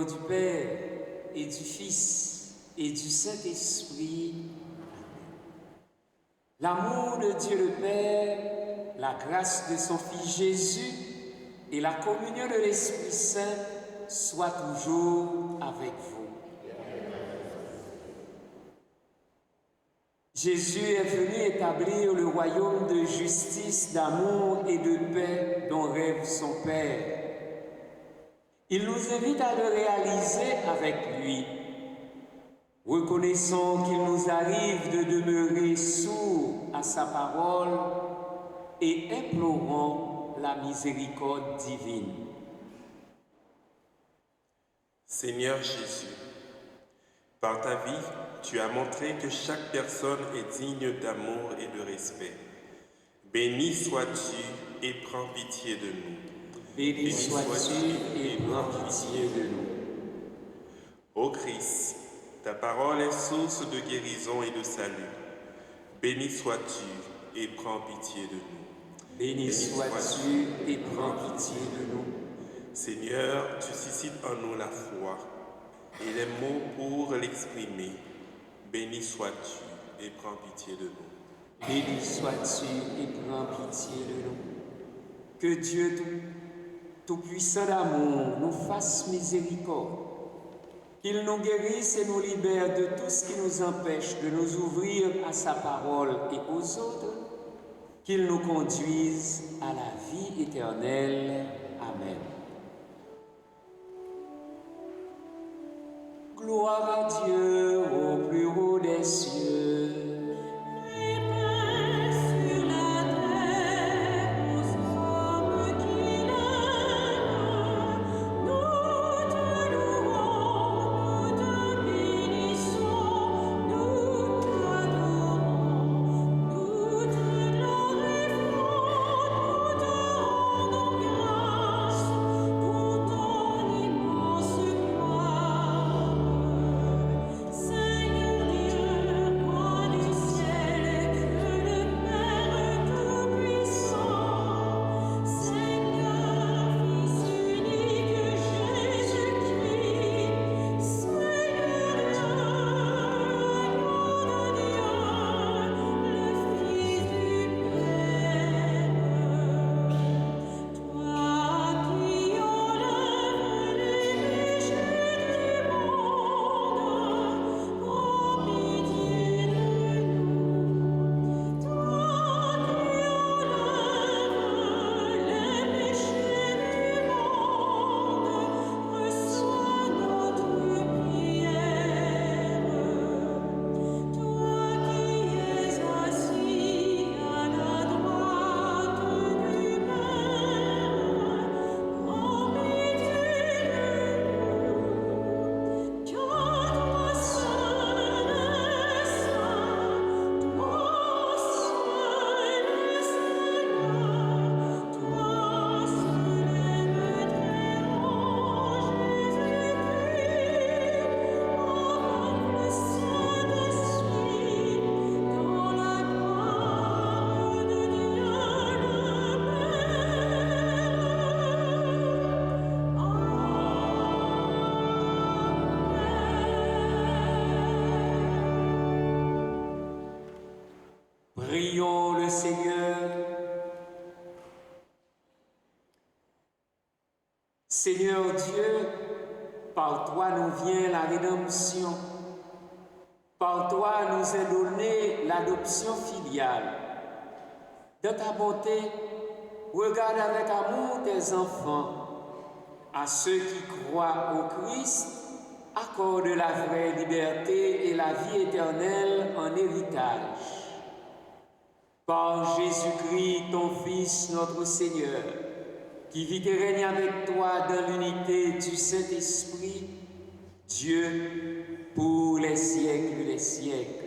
nom du Père, et du Fils, et du Saint-Esprit. L'amour de Dieu le Père, la grâce de son Fils Jésus et la communion de l'Esprit Saint soient toujours avec vous. Jésus est venu établir le royaume de justice, d'amour et de paix dont rêve son Père. Il nous invite à le réaliser avec lui. Reconnaissons qu'il nous arrive de demeurer sourds à sa parole et implorons la miséricorde divine. Seigneur Jésus, par ta vie, tu as montré que chaque personne est digne d'amour et de respect. Béni sois-tu et prends pitié de nous. Béni sois-tu et prends pitié de nous. Ô Christ, ta parole est source de guérison et de salut. Béni sois-tu et prends pitié de nous. Béni sois-tu et prends pitié de nous. Seigneur, tu suscites en nous la foi et les mots pour l'exprimer. Béni sois-tu et prends pitié de nous. Béni sois-tu et prends pitié de nous. Que Dieu tout-puissant d'amour nous fasse miséricorde. Qu'il nous guérisse et nous libère de tout ce qui nous empêche de nous ouvrir à sa parole et aux autres. Qu'il nous conduise à la vie éternelle. Amen. Gloire à Dieu au plus haut des cieux. Prions le Seigneur. Seigneur Dieu, par toi nous vient la rédemption. Par toi nous est donnée l'adoption filiale. De ta bonté, regarde avec amour tes enfants. À ceux qui croient au Christ, accorde la vraie liberté et la vie éternelle en héritage. Par Jésus-Christ, ton Fils, notre Seigneur, qui vit et règne avec toi dans l'unité du Saint-Esprit, Dieu, pour les siècles des siècles.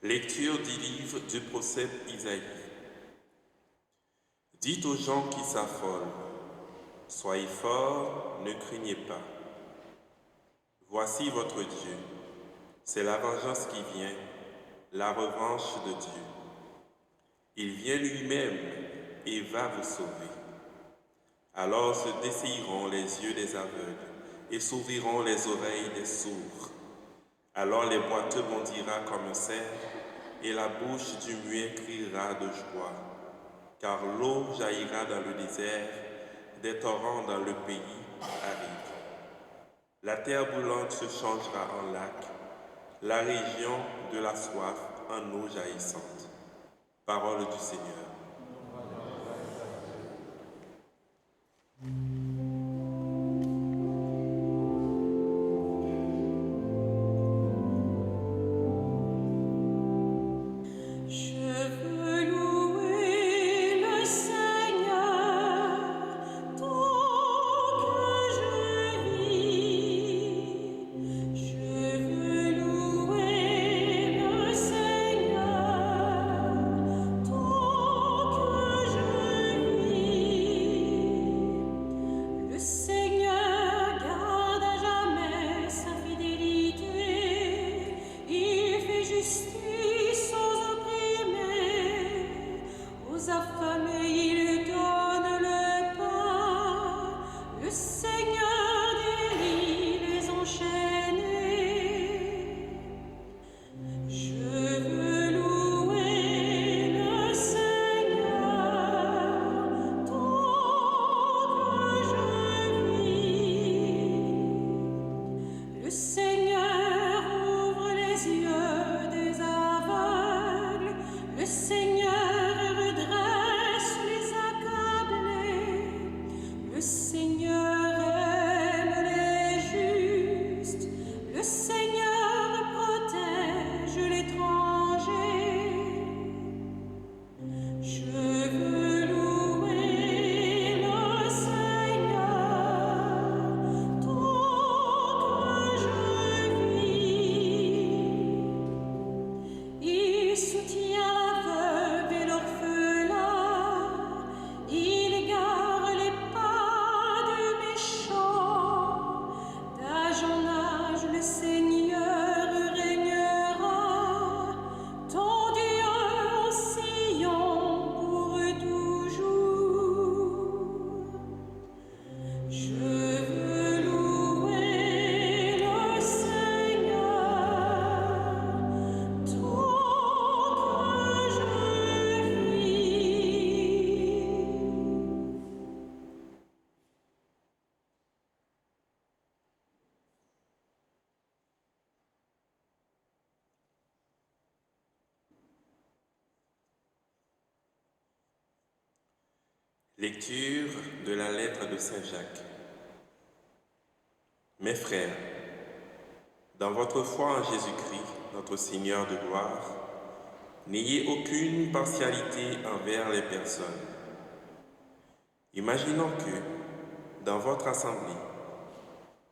Lecture du livre du prophète Isaïe. Dites aux gens qui s'affolent, soyez forts, ne craignez pas. Voici votre Dieu, c'est la vengeance qui vient, la revanche de Dieu. Il vient lui-même et va vous sauver. Alors se dessilleront les yeux des aveugles et s'ouvriront les oreilles des sourds. Alors les boiteux bondira comme un cerf et la bouche du muet criera de joie. Car l'eau jaillira dans le désert, des torrents dans le pays aride. La terre brûlante se changera en lac, la région de la soif en eau jaillissante. Parole du Seigneur. Lecture de la lettre de Saint Jacques. Mes frères, dans votre foi en Jésus-Christ, notre Seigneur de gloire, n'ayez aucune partialité envers les personnes. Imaginons que, dans votre assemblée,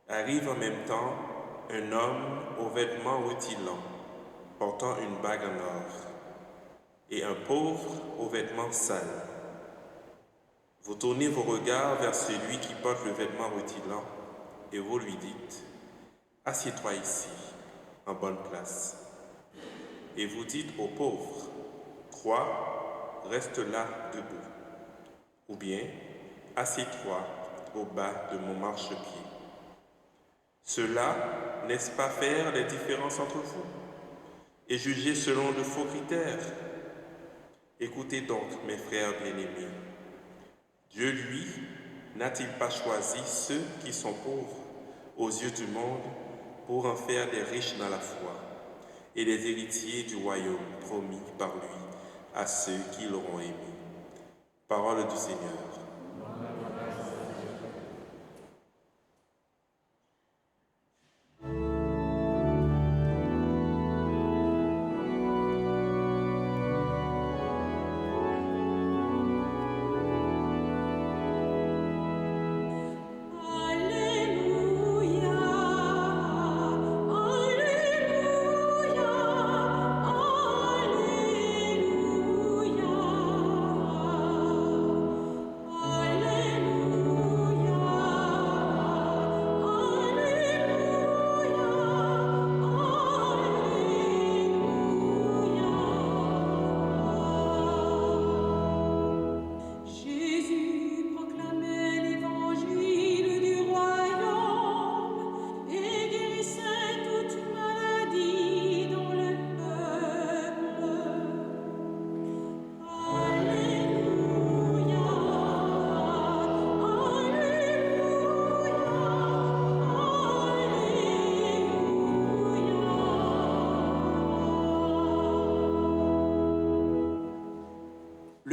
arrive en même temps un homme aux vêtements rutilants, portant une bague en or, et un pauvre aux vêtements sales. Vous tournez vos regards vers celui qui porte le vêtement rutilant et vous lui dites « Assieds-toi ici, en bonne place. » Et vous dites au pauvre « Crois, reste là debout. » Ou bien « Assieds-toi au bas de mon marchepied. » Cela, n'est-ce pas faire les différences entre vous et juger selon de faux critères? Écoutez donc, mes frères bien-aimés. Dieu, lui, n'a-t-il pas choisi ceux qui sont pauvres aux yeux du monde pour en faire des riches dans la foi et des héritiers du royaume promis par lui à ceux qui l'auront aimé? Parole du Seigneur.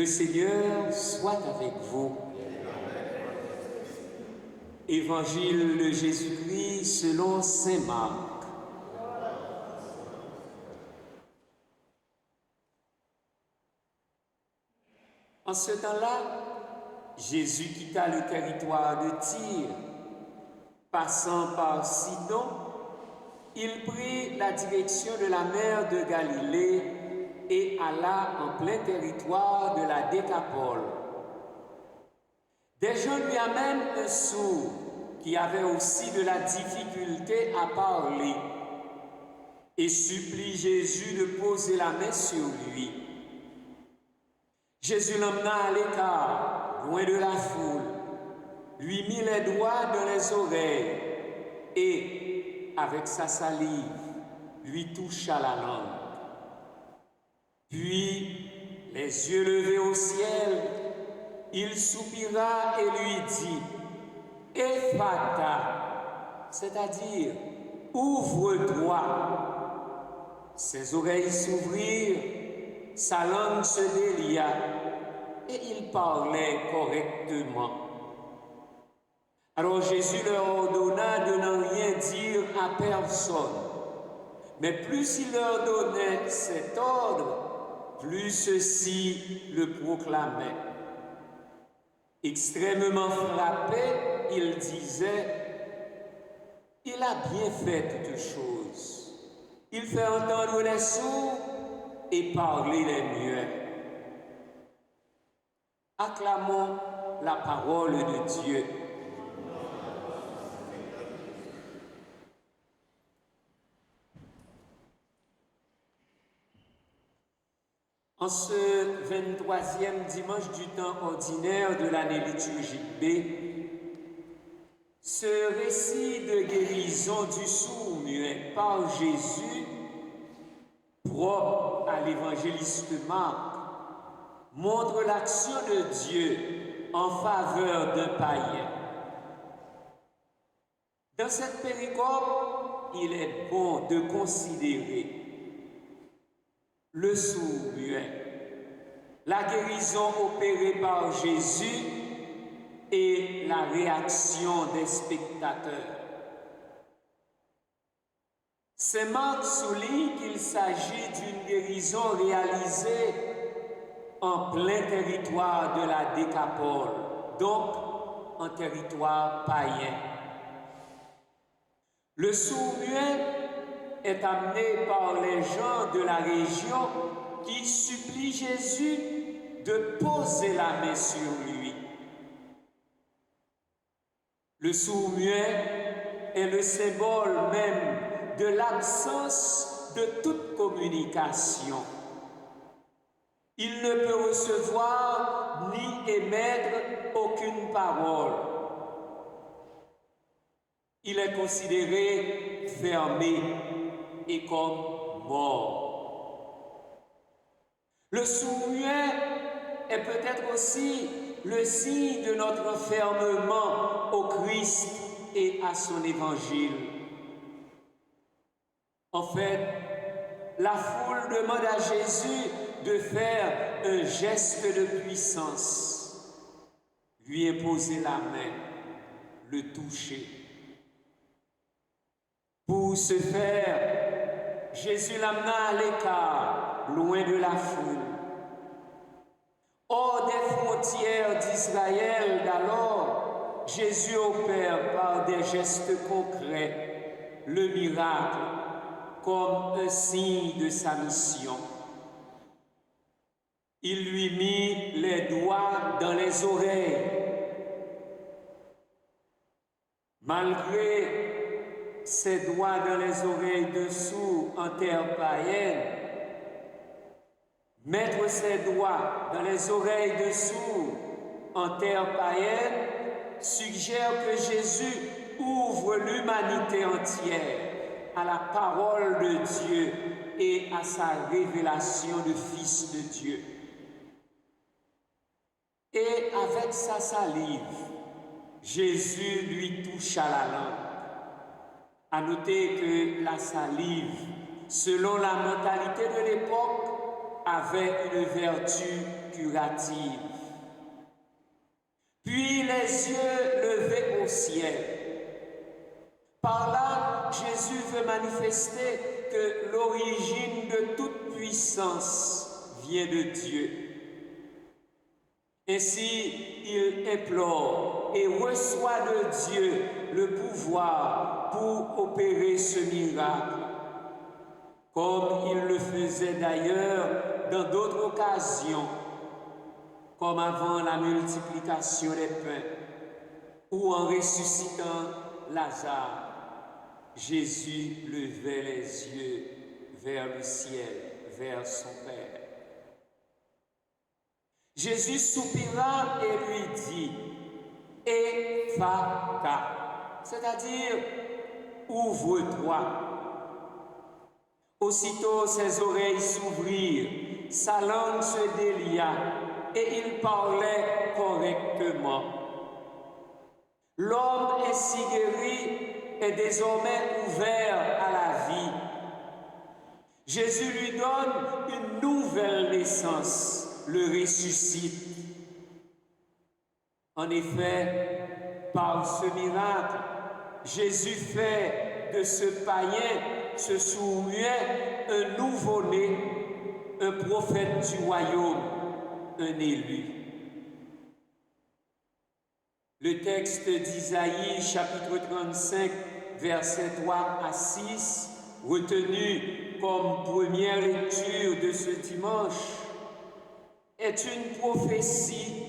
Le Seigneur soit avec vous. Évangile de Jésus-Christ selon saint Marc. En ce temps-là, Jésus quitta le territoire de Tyr. Passant par Sidon, il prit la direction de la mer de Galilée et alla en plein territoire de la Décapole. Des gens lui amènent un sourd qui avait aussi de la difficulté à parler et supplie Jésus de poser la main sur lui. Jésus l'emmena à l'écart, loin de la foule, lui mit les doigts dans les oreilles et, avec sa salive, lui toucha la langue. Puis, les yeux levés au ciel, il soupira et lui dit « Ephata », c'est-à-dire « Ouvre-toi ». Ses oreilles s'ouvrirent, sa langue se délia et il parlait correctement. Alors Jésus leur ordonna de n'en rien dire à personne. Mais plus il leur donnait cet ordre, plus ceux-ci le proclamaient. Extrêmement frappé, il disait « Il a bien fait toutes choses. Il fait entendre les sourds et parler les muets. » Acclamons la parole de Dieu. En ce 23e dimanche du temps ordinaire de l'année liturgique B, ce récit de guérison du sourd-muet par Jésus, propre à l'évangéliste Marc, montre l'action de Dieu en faveur d'un païen. Dans cette péricope, il est bon de considérer le sourd-muet, la guérison opérée par Jésus et la réaction des spectateurs. Saint Marc souligne qu'il s'agit d'une guérison réalisée en plein territoire de la Décapole, donc en territoire païen. Le sourd-muet est amené par les gens de la région qui supplient Jésus de poser la main sur lui. Le sourd-muet est le symbole même de l'absence de toute communication. Il ne peut recevoir ni émettre aucune parole. Il est considéré fermé et comme mort. Le sourd-muet est peut-être aussi le signe de notre enfermement au Christ et à son évangile. En fait, la foule demande à Jésus de faire un geste de puissance, lui imposer la main, le toucher. Pour ce faire, Jésus l'amena à l'écart, loin de la foule. Hors des frontières d'Israël d'alors, Jésus opère par des gestes concrets le miracle comme un signe de sa mission. Il lui mit les doigts dans les oreilles. Malgré ses doigts dans les oreilles de sourds en terre païenne, mettre ses doigts dans les oreilles de sourds en terre païenne suggère que Jésus ouvre l'humanité entière à la parole de Dieu et à sa révélation de Fils de Dieu. Et avec sa salive, Jésus lui toucha la langue. À noter que la salive, selon la mentalité de l'époque, avait une vertu curative. Puis les yeux levés au ciel. Par là, Jésus veut manifester que l'origine de toute puissance vient de Dieu. Ainsi, il implore et reçoit de Dieu le pouvoir pour opérer ce miracle, comme il le faisait d'ailleurs dans d'autres occasions, comme avant la multiplication des pains ou en ressuscitant Lazare. Jésus levait les yeux vers le ciel, vers son Père. Jésus soupira et lui dit « Ephphatha », c'est-à-dire « ouvre-toi ». Aussitôt ses oreilles s'ouvrirent, sa langue se délia et il parlait correctement. L'homme ainsi guéri est désormais ouvert à la vie. Jésus lui donne une nouvelle naissance, le ressuscite. En effet, par ce miracle, Jésus fait de ce païen, ce sourd-muet, un nouveau-né, un prophète du royaume, un élu. Le texte d'Isaïe, chapitre 35, versets 3 à 6, retenu comme première lecture de ce dimanche, est une prophétie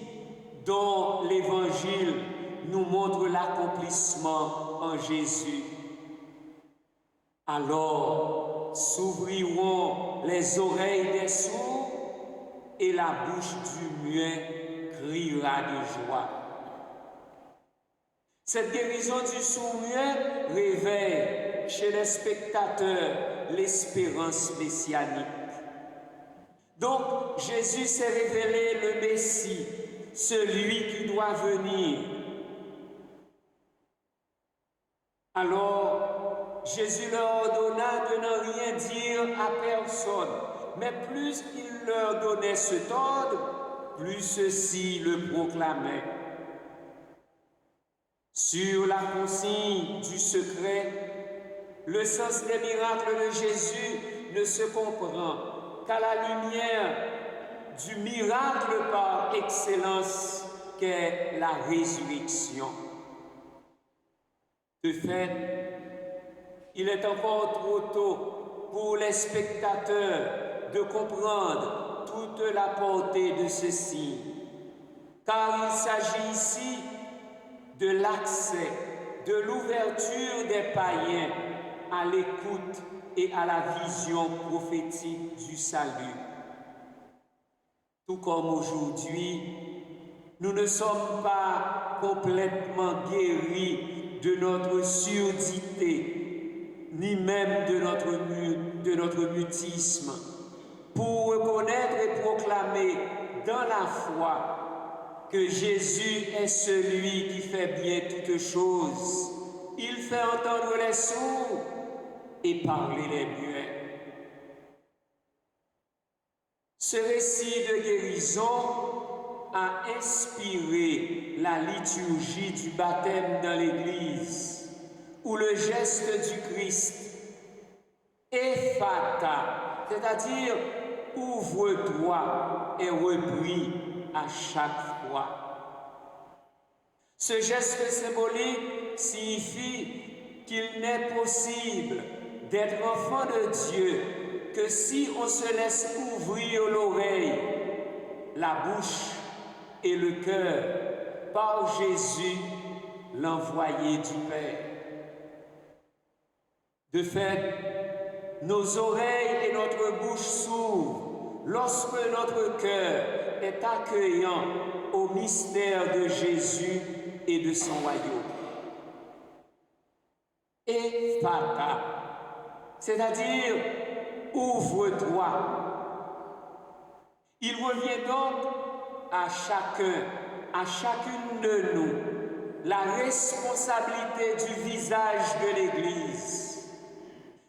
dont l'Évangile nous montre l'accomplissement en Jésus. Alors s'ouvriront les oreilles des sourds et la bouche du muet criera de joie. Cette guérison du sourd-muet réveille chez les spectateurs l'espérance messianique. Donc, Jésus s'est révélé le Messie, celui qui doit venir. Alors, Jésus leur ordonna de ne rien dire à personne, mais plus il leur donnait cet ordre, plus ceux-ci le proclamaient. Sur la consigne du secret, le sens des miracles de Jésus ne se comprend qu'à la lumière du miracle par excellence qu'est la résurrection. De fait, il est encore trop tôt pour les spectateurs de comprendre toute la portée de ceci, car il s'agit ici de l'accès, de l'ouverture des païens à l'écoute et à la vision prophétique du salut. Tout comme aujourd'hui, nous ne sommes pas complètement guéris de notre surdité, ni même de notre mutisme, pour reconnaître et proclamer dans la foi que Jésus est celui qui fait bien toutes choses. Il fait entendre les sourds et parler les muets. Ce récit de guérison a inspiré la liturgie du baptême dans l'Église, où le geste du Christ, Ephphatha, c'est-à-dire ouvre-toi, est repris à chaque fois. Ce geste symbolique signifie qu'il n'est possible d'être enfant de Dieu que si on se laisse ouvrir l'oreille, la bouche et le cœur par Jésus, l'envoyé du Père. De fait, nos oreilles et notre bouche s'ouvrent lorsque notre cœur est accueillant au mystère de Jésus et de son royaume. Ephphatha, c'est-à-dire ouvre-toi. Il revient donc à chacun, à chacune de nous, la responsabilité du visage de l'Église,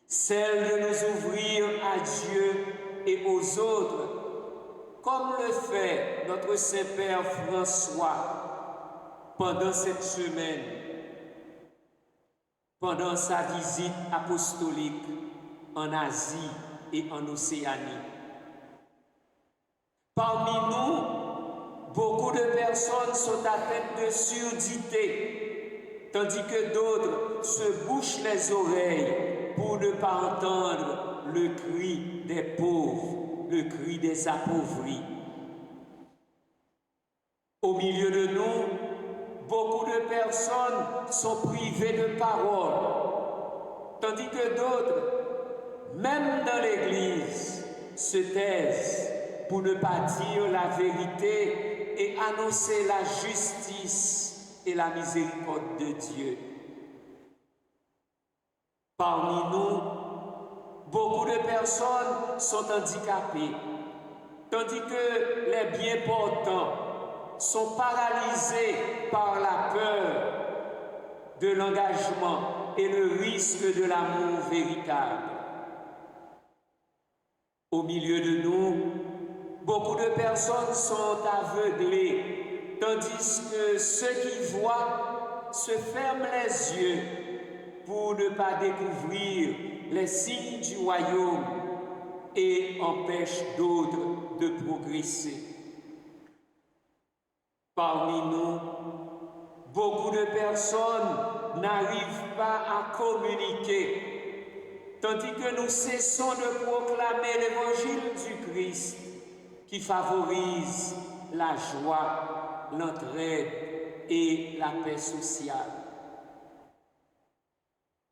celle de nous ouvrir à Dieu et aux autres, comme le fait notre Saint-Père François pendant cette semaine, pendant sa visite apostolique en Asie et en Océanie. Parmi nous, beaucoup de personnes sont atteintes de surdité, tandis que d'autres se bouchent les oreilles pour ne pas entendre le cri des pauvres, le cri des appauvris. Au milieu de nous, beaucoup de personnes sont privées de parole, tandis que d'autres, même dans l'Église, se taisent pour ne pas dire la vérité et annoncer la justice et la miséricorde de Dieu. Parmi nous, beaucoup de personnes sont handicapées, tandis que les bien portants sont paralysés par la peur de l'engagement et le risque de l'amour véritable. Au milieu de nous, beaucoup de personnes sont aveuglées, tandis que ceux qui voient se ferment les yeux pour ne pas découvrir les signes du royaume et empêchent d'autres de progresser. Parmi nous, beaucoup de personnes n'arrivent pas à communiquer, tandis que nous cessons de proclamer l'évangile du Christ qui favorise la joie, l'entraide et la paix sociale.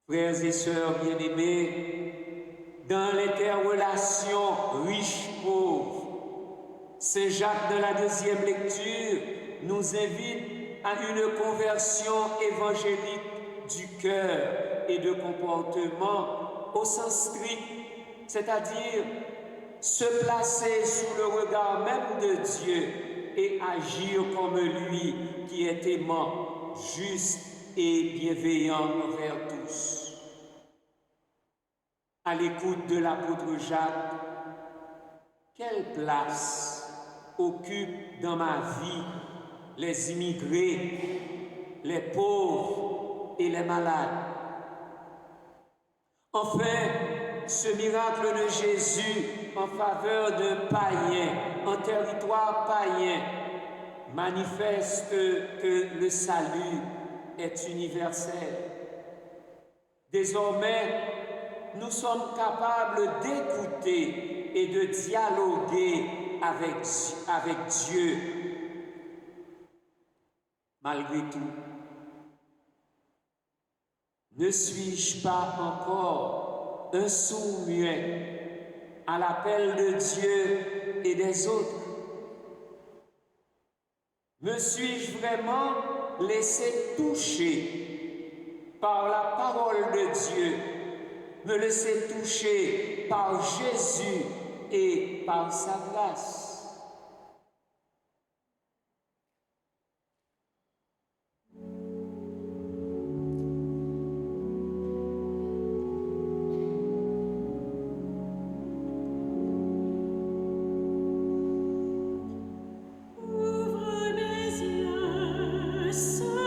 Frères et sœurs bien-aimés, dans l'interrelation riche-pauvre, Saint Jacques, dans la deuxième lecture, nous invite à une conversion évangélique du cœur et de comportement au sens strict, c'est-à-dire se placer sous le regard même de Dieu et agir comme lui qui est aimant, juste et bienveillant envers tous. À l'écoute de l'apôtre Jacques, quelle place occupent dans ma vie les immigrés, les pauvres et les malades? Enfin, ce miracle de Jésus en faveur de païens, en territoire païen, manifeste que le salut est universel. Désormais, nous sommes capables d'écouter et de dialoguer avec Dieu. Malgré tout, ne suis-je pas encore un sourd-muet à l'appel de Dieu et des autres? Me suis-je vraiment laissé toucher par la parole de Dieu, me laisser toucher par Jésus et par sa grâce? Je suis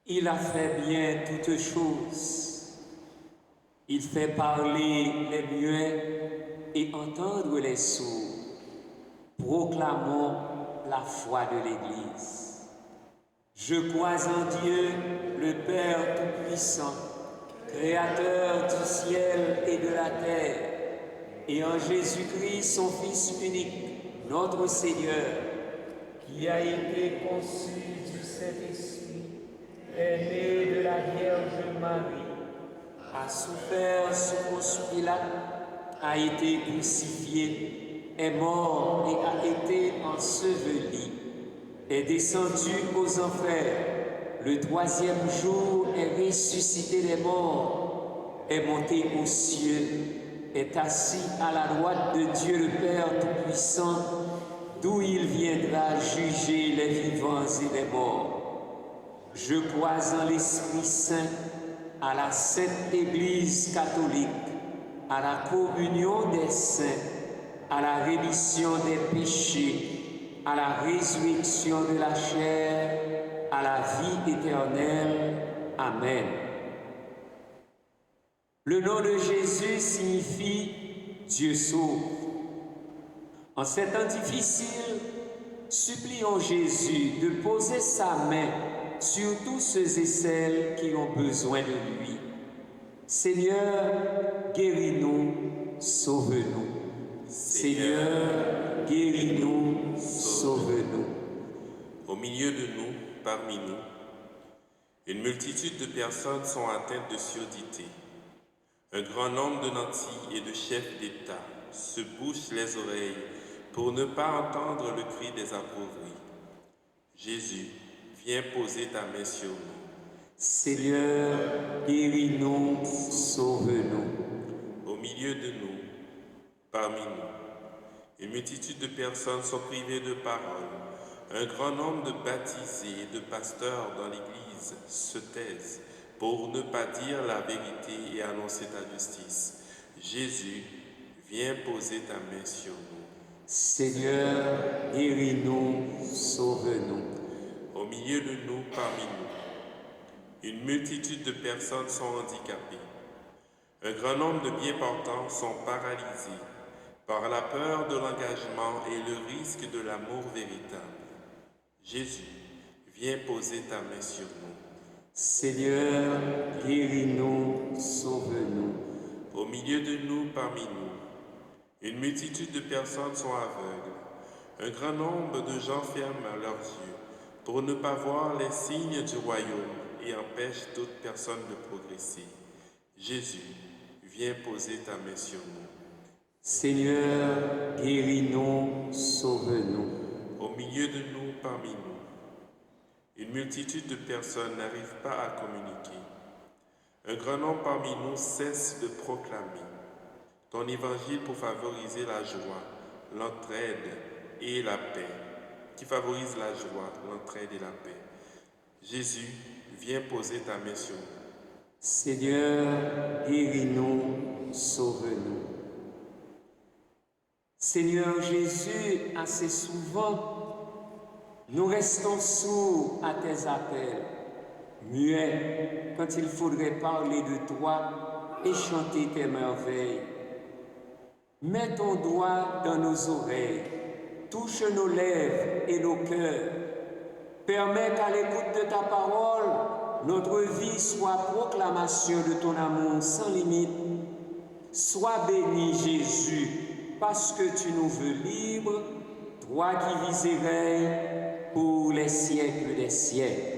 Il a fait bien toutes choses. Il fait parler les muets et entendre les sourds. Proclamons la foi de l'Église. Je crois en Dieu, le Père Tout-Puissant, Créateur du ciel et de la terre, et en Jésus-Christ, son Fils unique, notre Seigneur, qui a été conçu du Saint-Esprit, est né de la Vierge Marie, a souffert sous Ponce Pilate, a été crucifié, est mort et a été enseveli, est descendu aux enfers, le troisième jour est ressuscité des morts, est monté aux cieux, est assis à la droite de Dieu le Père Tout-Puissant, d'où il viendra juger les vivants et les morts. Je crois en l'Esprit Saint, à la Sainte Église catholique, à la communion des saints, à la rémission des péchés, à la résurrection de la chair, à la vie éternelle. Amen. Le nom de Jésus signifie Dieu sauve. En ces temps difficiles, supplions Jésus de poser sa main sur tous ceux et celles qui ont besoin de lui. Seigneur, guéris-nous, sauve-nous. Seigneur, guéris-nous, sauve-nous. Au milieu de nous, parmi nous, une multitude de personnes sont atteintes de surdité. Un grand nombre de nantis et de chefs d'État se bouchent les oreilles pour ne pas entendre le cri des appauvris. Jésus, viens poser ta main sur nous. Seigneur, guéris-nous, sauve-nous. Au milieu de nous, parmi nous, une multitude de personnes sont privées de parole. Un grand nombre de baptisés et de pasteurs dans l'Église se taisent pour ne pas dire la vérité et annoncer ta justice. Jésus, viens poser ta main sur nous. Seigneur, guéris-nous, sauve-nous. Au milieu de nous, parmi nous, une multitude de personnes sont handicapées. Un grand nombre de bien-portants sont paralysés par la peur de l'engagement et le risque de l'amour véritable. Jésus, viens poser ta main sur nous. Seigneur, guéris-nous, sauve-nous. Au milieu de nous, parmi nous, une multitude de personnes sont aveugles. Un grand nombre de gens ferment leurs yeux pour ne pas voir les signes du royaume et empêchent toute personne de progresser. Jésus, viens poser ta main sur nous. Seigneur, guéris-nous, sauve-nous. Au milieu de nous, parmi nous, une multitude de personnes n'arrivent pas à communiquer. Un grand nombre parmi nous cesse de proclamer ton évangile pour favoriser la joie, l'entraide et la paix. Qui favorise la joie, l'entraide et la paix. Jésus, viens poser ta main sur nous. Seigneur, guéris-nous, sauve-nous. Seigneur Jésus, assez souvent, nous restons sourds à tes appels, muets quand il faudrait parler de toi et chanter tes merveilles. Mets ton doigt dans nos oreilles, touche nos lèvres et nos cœurs. Permets qu'à l'écoute de ta parole, notre vie soit proclamation de ton amour sans limite. Sois béni, Jésus, parce que tu nous veux libres, toi qui vis et règnes pour les siècles des siècles.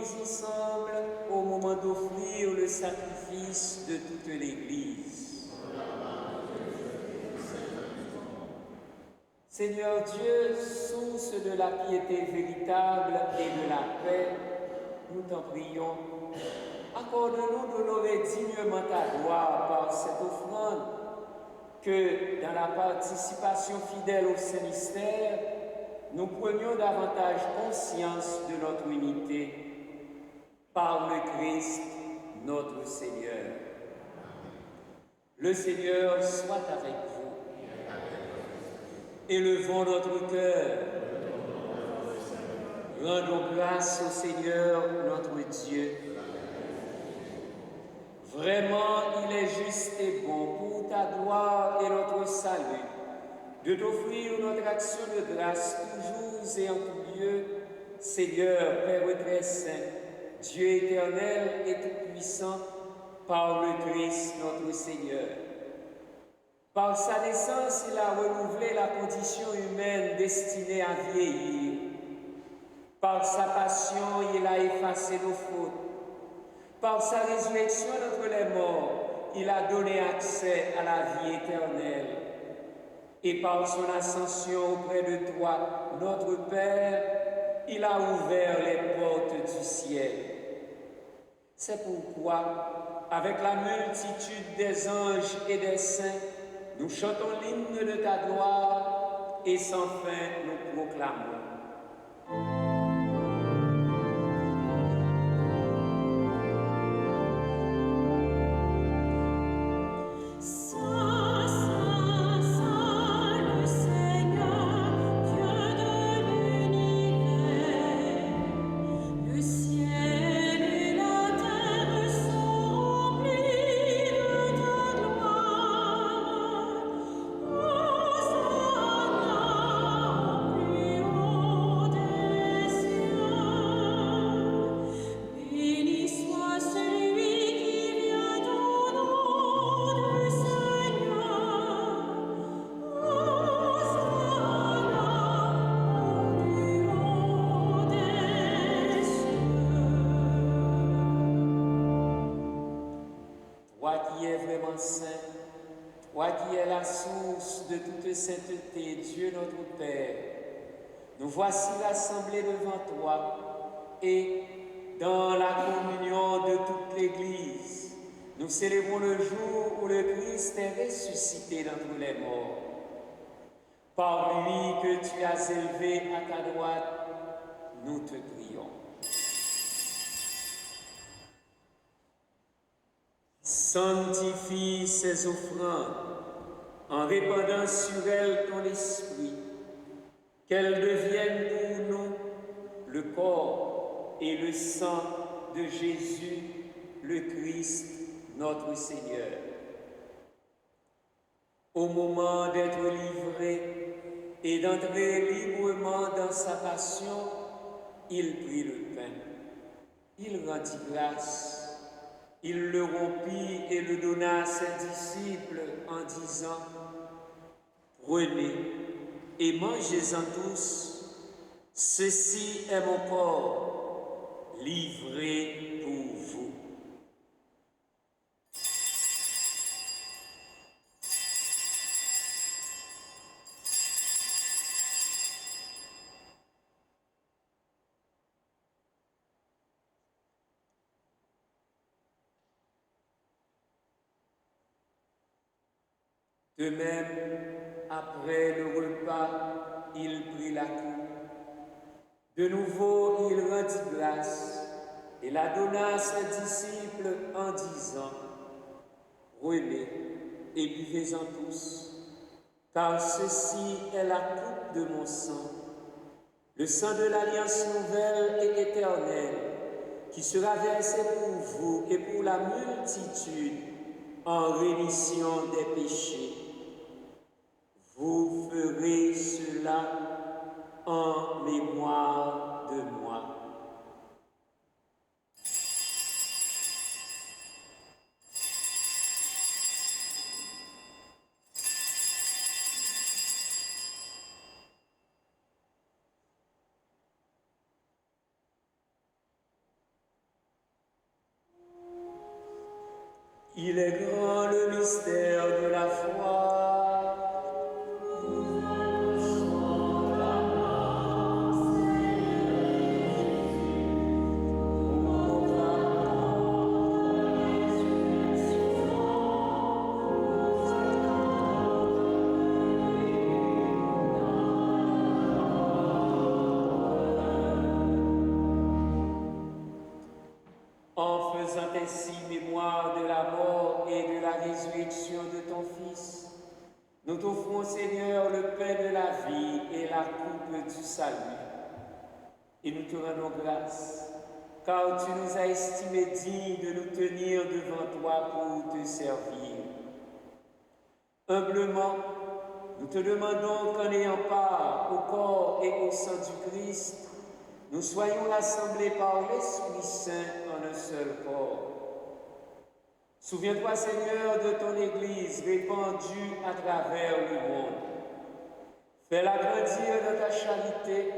nous ensemble au moment d'offrir le sacrifice de toute l'Église. Seigneur Dieu, source de la piété véritable et de la paix, nous t'en prions. Accorde-nous d'honorer dignement ta gloire par cette offrande, que dans la participation fidèle au Saint-Mystère, nous prenions davantage conscience de notre unité par le Christ, notre Seigneur. Le Seigneur soit avec vous. Élevons notre cœur. Rendons grâce au Seigneur, notre Dieu. Vraiment, il est juste et bon pour ta gloire et notre salut de t'offrir notre action de grâce toujours et en tout lieu, Seigneur, Père très saint, Dieu éternel et tout-puissant, par le Christ notre Seigneur. Par sa naissance, il a renouvelé la condition humaine destinée à vieillir. Par sa passion, il a effacé nos fautes. Par sa résurrection d'entre les morts, il a donné accès à la vie éternelle. Et par son ascension auprès de toi, notre Père, il a ouvert les portes du ciel. C'est pourquoi, avec la multitude des anges et des saints, nous chantons l'hymne de ta gloire et sans fin nous proclamons. Toi qui es la source de toute sainteté, Dieu notre Père, nous voici rassemblés devant toi et dans la communion de toute l'Église, nous célébrons le jour où le Christ est ressuscité d'entre les morts. Par lui que tu as élevé à ta droite, nous te prions. Sanctifie ces offrandes en répandant sur elles ton esprit, qu'elles deviennent pour nous le corps et le sang de Jésus, le Christ, notre Seigneur. Au moment d'être livré et d'entrer librement dans sa passion, il prit le pain, il rendit grâce. Il le rompit et le donna à ses disciples en disant « Prenez et mangez-en tous, ceci est mon corps, livré pour vous. » De même, après le repas, il prit la coupe. De nouveau, il rendit grâce et la donna à ses disciples en disant « Prenez et buvez-en tous, car ceci est la coupe de mon sang, le sang de l'alliance nouvelle et éternelle, qui sera versé pour vous et pour la multitude en rémission des péchés. Vous ferez cela en mémoire de moi. » Il est grand le mystère de la foi. En faisant ainsi mémoire de la mort et de la résurrection de ton Fils, nous t'offrons, Seigneur, le pain de la vie et la coupe du salut. Et nous te rendons grâce, car tu nous as estimés dignes de nous tenir devant toi pour te servir. Humblement, nous te demandons qu'en ayant part au corps et au sang du Christ, nous soyons rassemblés par l'Esprit Saint en un seul corps. Souviens-toi, Seigneur, de ton Église répandue à travers le monde. Fais-la grandir dans ta charité,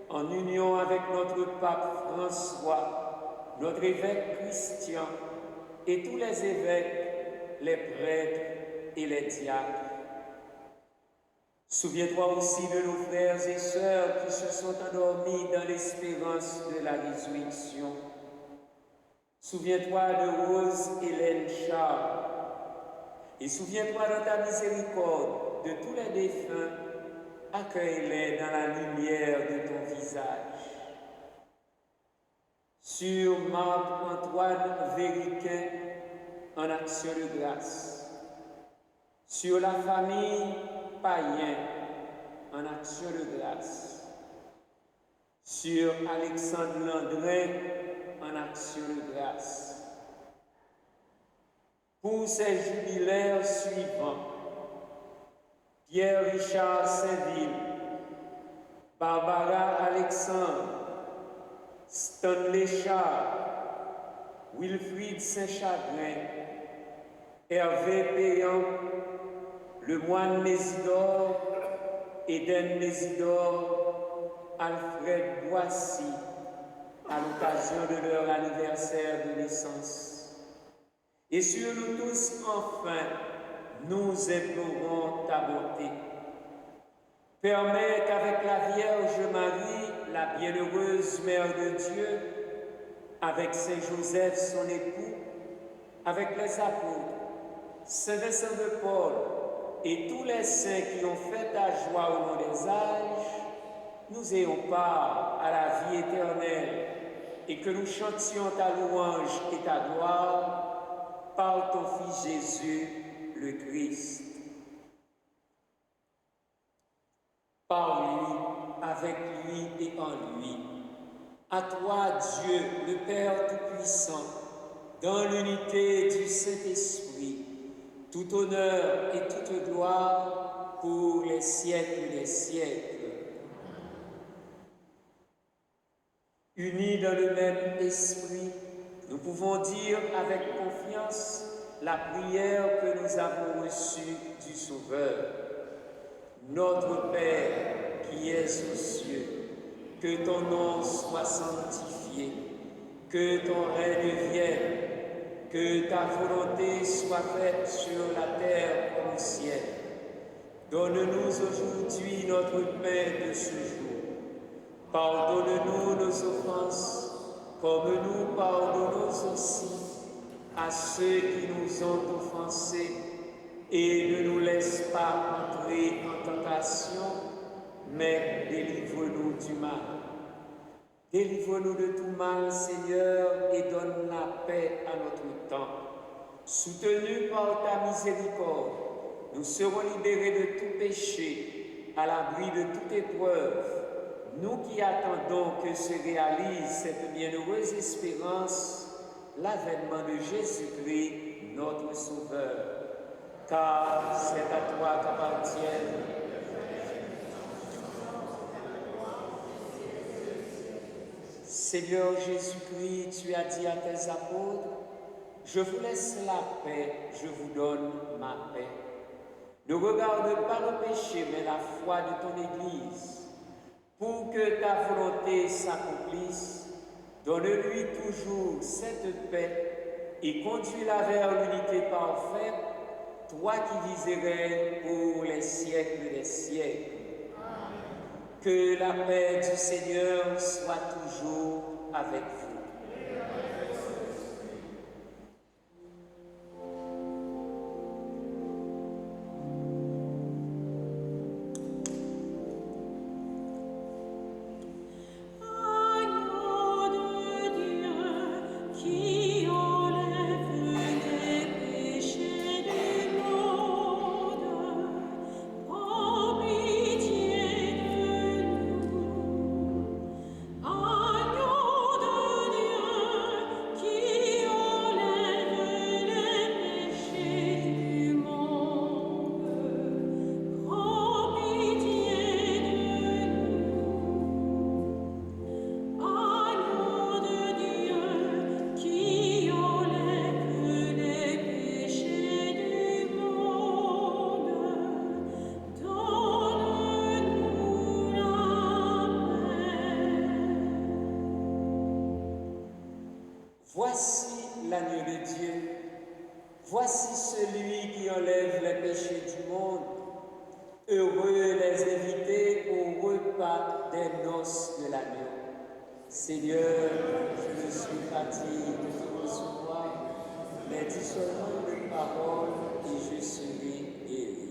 en union avec notre pape François, notre évêque Christian et tous les évêques, les prêtres et les diacres. Souviens-toi aussi de nos frères et sœurs qui se sont endormis dans l'espérance de la résurrection. Souviens-toi de Rose Hélène Charles. Et souviens-toi dans ta miséricorde de tous les défunts. Accueille-les dans la lumière de ton visage. Sur Marc-Antoine Vériquin, en action de grâce. Sur la famille Païen, en action de grâce. Sur Alexandre Landrin, en action de grâce. Pour ces jubilaires suivants, Pierre-Richard Saint-Ville, Barbara Alexandre, Stanley Charles, Wilfried Saint-Chagrin, Hervé Péan, le moine Mésidor, Eden Mésidor, Alfred Boissy, à l'occasion de leur anniversaire de naissance. Et sur nous tous, enfin, nous implorons ta bonté. Permets qu'avec la Vierge Marie, la bienheureuse Mère de Dieu, avec Saint Joseph, son époux, avec les apôtres, Saint Vincent de Paul et tous les saints qui ont fait ta joie au long des âges, nous ayons part à la vie éternelle et que nous chantions ta louange et ta gloire par ton Fils Jésus, le Christ. Par lui, avec lui et en lui. À toi, Dieu, le Père Tout-Puissant, dans l'unité du Saint-Esprit, tout honneur et toute gloire pour les siècles des siècles. Unis dans le même esprit, nous pouvons dire avec confiance la prière que nous avons reçue du Sauveur. Notre Père qui es aux cieux, que ton nom soit sanctifié, que ton règne vienne, que ta volonté soit faite sur la terre comme au ciel. Donne-nous aujourd'hui notre pain de ce jour. Pardonne-nous nos offenses, comme nous pardonnons aussi à ceux qui nous ont offensés, et ne nous laisse pas entrer en tentation, mais délivre-nous du mal. Délivre-nous de tout mal, Seigneur, et donne la paix à notre temps. Soutenus par ta miséricorde, nous serons libérés de tout péché, à l'abri de toute épreuve. Nous qui attendons que se réalise cette bienheureuse espérance, l'avènement de Jésus-Christ, notre Sauveur. Car c'est à toi qu'appartiennent Seigneur Jésus-Christ, tu as dit à tes apôtres, je vous laisse la paix, je vous donne ma paix. Ne regarde pas nos péchés, mais la foi de ton Église. Pour que ta volonté s'accomplisse, donne-lui toujours cette paix et conduis-la vers l'unité parfaite, toi qui vis et règnes pour les siècles des siècles. Amen. Que la paix du Seigneur soit toujours avec vous. Voici l'agneau de Dieu, voici celui qui enlève les péchés du monde. Heureux les invités au repas des noces de l'agneau. Seigneur, je ne suis pas digne de te recevoir, mais dis seulement une parole et je serai guéri.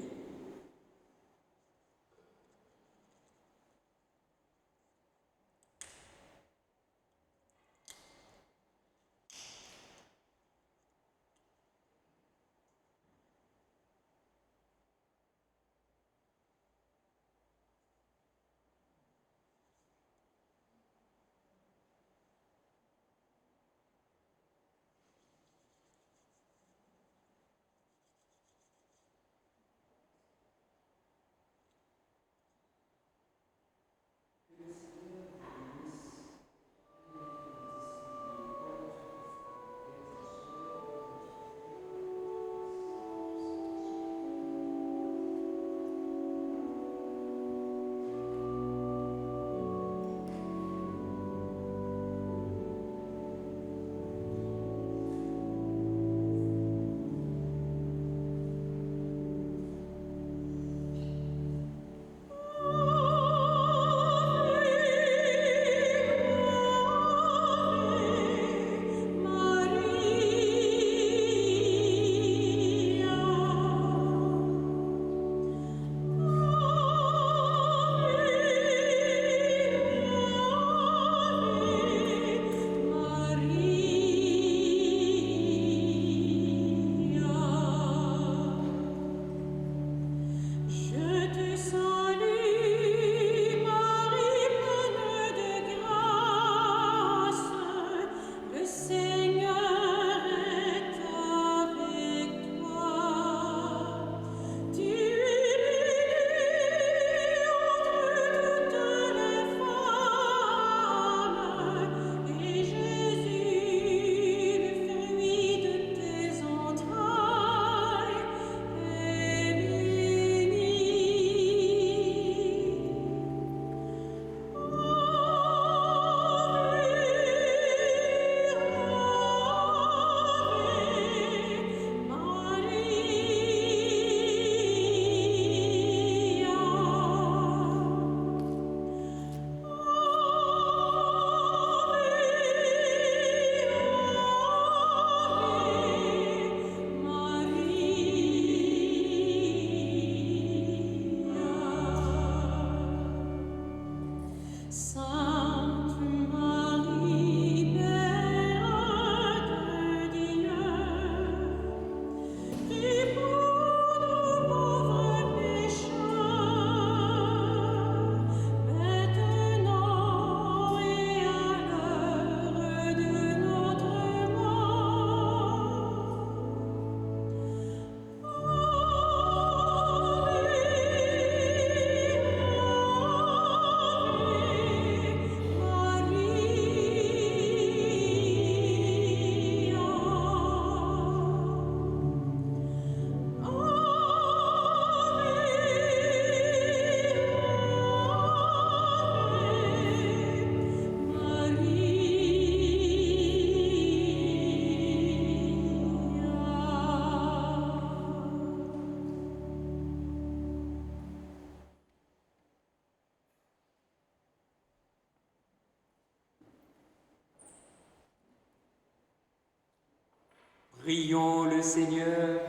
Prions le Seigneur.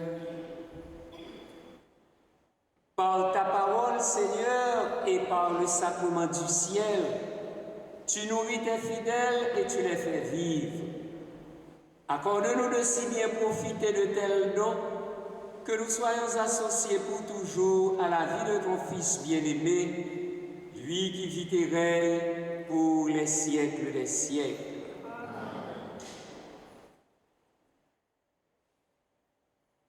Par ta parole, Seigneur, et par le sacrement du ciel, tu nourris tes fidèles et tu les fais vivre. Accorde-nous de si bien profiter de tels dons que nous soyons associés pour toujours à la vie de ton Fils bien-aimé, lui qui vit et règne pour les siècles des siècles.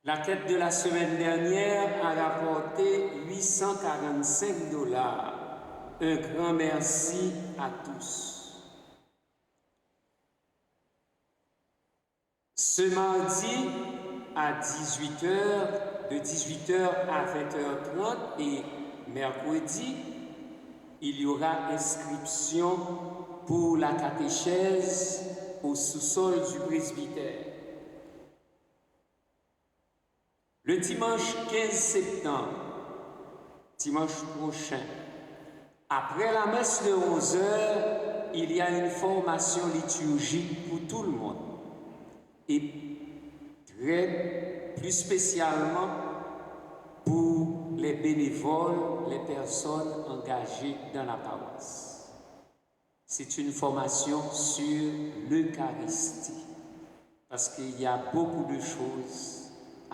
La quête de la semaine dernière a rapporté $845. Un grand merci à tous. Ce mardi à 18h, de 18h à 20h30 et mercredi, il y aura inscription pour la catéchèse au sous-sol du presbytère. Le dimanche 15 septembre, dimanche prochain, après la messe de 11h, il y a une formation liturgique pour tout le monde. Et plus spécialement pour les bénévoles, les personnes engagées dans la paroisse. C'est une formation sur l'Eucharistie, parce qu'il y a beaucoup de choses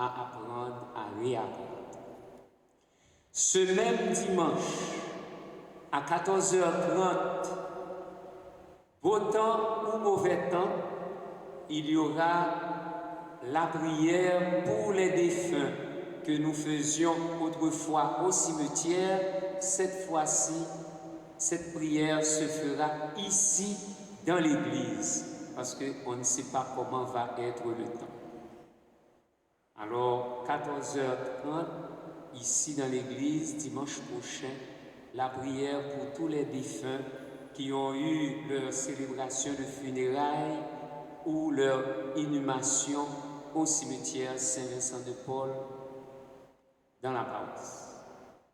à apprendre, à réapprendre. Ce même dimanche, à 14h30, beau temps ou mauvais temps, il y aura la prière pour les défunts que nous faisions autrefois au cimetière. Cette fois-ci, cette prière se fera ici dans l'église, parce qu'on ne sait pas comment va être le temps. Alors, 14h30, ici dans l'église, dimanche prochain, la prière pour tous les défunts qui ont eu leur célébration de funérailles ou leur inhumation au cimetière Saint-Vincent-de-Paul dans la paroisse.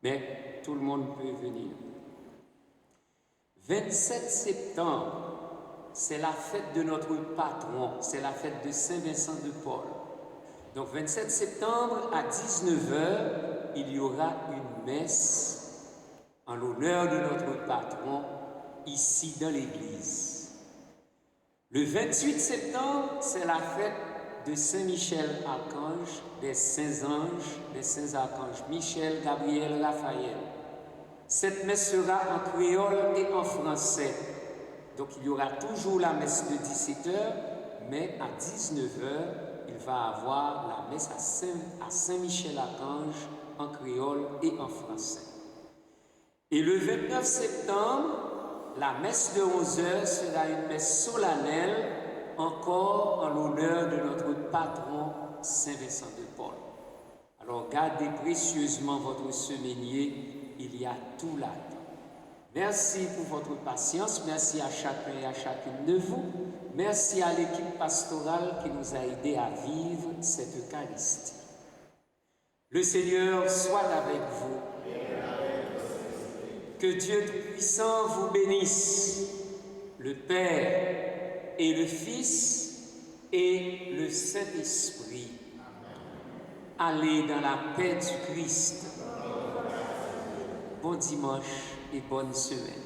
Mais tout le monde peut venir. 27 septembre, c'est la fête de notre patron, c'est la fête de Saint-Vincent-de-Paul. Donc 27 septembre à 19h, il y aura une messe en l'honneur de notre patron ici dans l'église. Le 28 septembre, c'est la fête de Saint-Michel-Archange, des Saints-Anges, des Saints-Archanges Michel, Gabriel, Raphaël. Cette messe sera en créole et en français. Donc il y aura toujours la messe de 17h, mais à 19h, il va avoir la messe à Saint-Michel-Archange en créole et en français. Et le 29 septembre, la messe de 11h sera une messe solennelle, encore en l'honneur de notre patron Saint-Vincent-de-Paul. Alors gardez précieusement votre semainier, il y a tout là-dedans. Merci pour votre patience, merci à chacun et à chacune de vous. Merci à l'équipe pastorale qui nous a aidés à vivre cette Eucharistie. Le Seigneur soit avec vous. Que Dieu Tout-Puissant vous bénisse, le Père et le Fils et le Saint-Esprit. Allez dans la paix du Christ. Bon dimanche et bonne semaine.